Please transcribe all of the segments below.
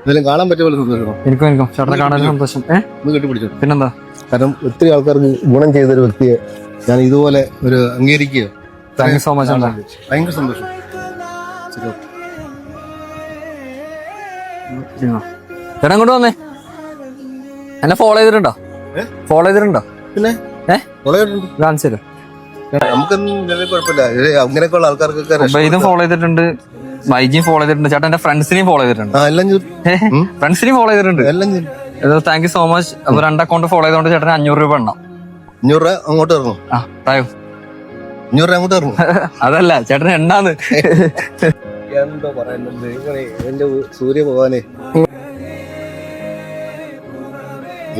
എന്തായാലും കാണാൻ പറ്റിയ പോലെ സന്തോഷം. എനിക്കും ചേട്ടനെ കാണാൻ സന്തോഷം. ഒന്ന് കെട്ടിപ്പിടിച്ചോ. പിന്നെന്താ, കാരണം ഒത്തിരി ആൾക്കാർക്ക് ഗുണം ചെയ്തൊരു വ്യക്തിയെ ഞാൻ ഇതുപോലെ ഒരു അംഗീകരിക്കുക. Thank you so much. ഭയങ്കര സന്തോഷം. ശരി, ചേട്ടാ ഇങ്ങോട്ട് വന്നേ. എന്നെ ഫോളോ ചെയ്തിട്ടുണ്ടോ? പിന്നെ കാണിച്ചു തരാം. നമുക്കൊന്നും കുഴപ്പമില്ല. അങ്ങനെയൊക്കെയുള്ള ആൾക്കാർക്കൊക്കെ ഇതും ഫോളോ ചെയ്തിട്ടുണ്ട്, വൈജിയും ഫോളോ ചെയ്തിട്ടുണ്ട്, ചേട്ടൻ എന്റെ ഫ്രണ്ട്സിനെയും ഫോളോ ചെയ്തിട്ടുണ്ട്. ഫ്രണ്ട്സിനെയും ഫോളോ ചെയ്തിട്ടുണ്ട്. Thank you so much. അപ്പൊ 2 അക്കൗണ്ട് ഫോളോ ചെയ്തോണ്ട് ചേട്ടന് 500 രൂപ എണ്ണം. 500 രൂപ അങ്ങോട്ട് ഇറങ്ങും. 500 രൂപ അങ്ങോട്ട് ഇറങ്ങും. അതല്ല ചേട്ടന് എണ്ണാന്ന്. എന്തോ പറയുന്നത് എന്റെ സൂര്യ ഭഗവാനെ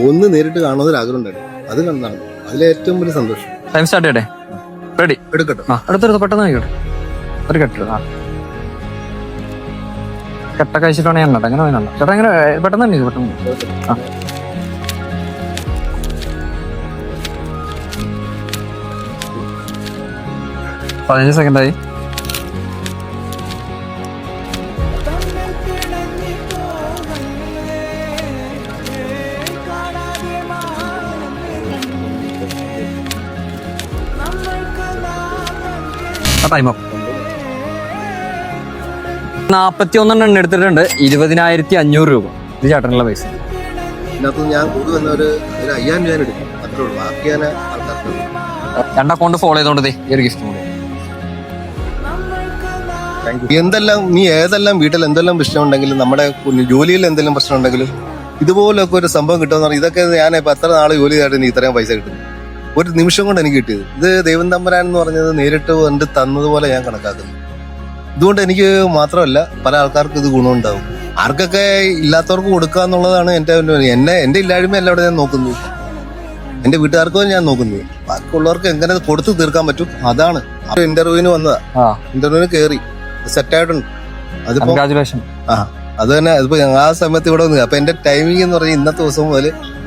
ഒന്ന് നേരിട്ട് കാണുന്നൊരു ആഗ്രഹം ഉണ്ടായിരുന്നു. അത് കണ്ടാണ് അതിലെ ഏറ്റവും വലിയ സന്തോഷം. ടൈം സ്റ്റാർട്ട് ചെയ്യട്ടെ. റെഡി? എടുക്കട്ടെ. അടുത്തെടുത്ത് പെട്ടെന്ന് ആയിക്കോട്ടെ. ഒരു കെട്ട് കെട്ട കഴിച്ചിട്ടാണ് ഞാൻ എങ്ങനെ വേണം ചേട്ടാ. എങ്ങനെ പെട്ടെന്ന് തന്നെ പെട്ടെന്ന്. 15 സെക്കൻഡായി. ടൈം 41 എണ്ണം എടുത്തിട്ടുണ്ട്. 20,500 രൂപ. ഇത് ചേട്ടനുള്ള പൈസ. ഇതിനകത്ത് ഞാൻ കൂടി വന്ന ഒരു 5,000 രൂപ എടുക്കും. അത്രേ ഉള്ളൂ. ബാക്കി ഞാൻ ആൾക്കാർക്ക് 2 അക്കൗണ്ട് ഫോളോ ചെയ്തോണ്ടേ ഈ ഒരു ഗിഫ്റ്റ് കൂടി. എന്തെല്ലാം നീ ഏതെല്ലാം വീട്ടിൽ എന്തെല്ലാം പ്രശ്നം ഉണ്ടെങ്കിലും നമ്മുടെ ജോലിയിൽ എന്തെല്ലാം പ്രശ്നം ഉണ്ടെങ്കിലും ഇതുപോലൊക്കെ ഒരു സംഭവം കിട്ടുമെന്ന് പറഞ്ഞാൽ ഇതൊക്കെ ഞാൻ ഇപ്പൊ എത്ര നാള് ജോലി ചെയ്തിട്ട് നീ ഇത്രയും പൈസ കിട്ടുന്നു. ഒരു നിമിഷം കൊണ്ട് എനിക്ക് കിട്ടിയത്. ഇത് ദൈവം തമ്പുരാൻ എന്ന് പറഞ്ഞത് നേരിട്ട് കണ്ട് തന്നതുപോലെ ഞാൻ കണക്കാക്കുന്നു. ഇതുകൊണ്ട് എനിക്ക് മാത്രമല്ല പല ആൾക്കാർക്കും ഇത് ഗുണമുണ്ടാവും. ആർക്കൊക്കെ ഇല്ലാത്തവർക്ക് കൊടുക്കുക എന്നുള്ളതാണ് എന്റെ ഇല്ലായ്മയല്ല അവിടെ ഞാൻ നോക്കുന്നത്. എന്റെ വീട്ടുകാർക്കും ഞാൻ നോക്കുന്നത്. ബാക്കിയുള്ളവർക്ക് എങ്ങനെ കൊടുത്തു തീർക്കാൻ പറ്റും അതാണ്. ഇന്റർവ്യൂവിന് വന്നതാ. ഇന്റർവ്യൂവിന് കയറി സെറ്റായിട്ടുണ്ട്. അതിപ്പോ അത് തന്നെ. അതിപ്പോ ആ സമയത്ത് ഇവിടെ വന്നു. അപ്പൊ എന്റെ ടൈമിംഗ് എന്ന് പറഞ്ഞാൽ ഇന്നത്തെ ദിവസം മുതൽ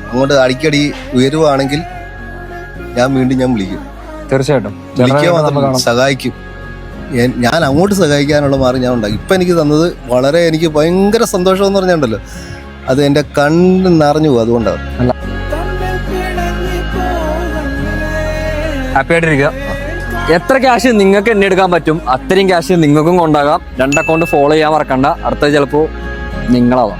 അങ്ങോട്ട് അടിക്കടി ഉയരുവാണെങ്കിൽ ഞാൻ വീണ്ടും വിളിക്കും. തീർച്ചയായിട്ടും വിളിക്കുക മാത്രം സഹായിക്കും. ഞാൻ അങ്ങോട്ട് സഹായിക്കാനുള്ള മാർഗം ഞാൻ ഉണ്ടാക്കി. ഇപ്പൊ എനിക്ക് തന്നത് വളരെ എനിക്ക് ഭയങ്കര സന്തോഷം എന്ന് പറഞ്ഞുണ്ടല്ലോ, അത് എന്റെ കണ്ണ് നിറഞ്ഞു പോകും. അതുകൊണ്ടാണ് ഹാപ്പി ആയിട്ടിരിക്കുക. എത്ര ക്യാഷ് നിങ്ങൾക്ക് എന്നെ എടുക്കാൻ പറ്റും അത്രയും ക്യാഷ് നിങ്ങൾക്കും കൊണ്ടാകാം. 2 അക്കൗണ്ട് ഫോളോ ചെയ്യാൻ മറക്കണ്ട. അടുത്ത ചിലപ്പോ നിങ്ങളാവാം.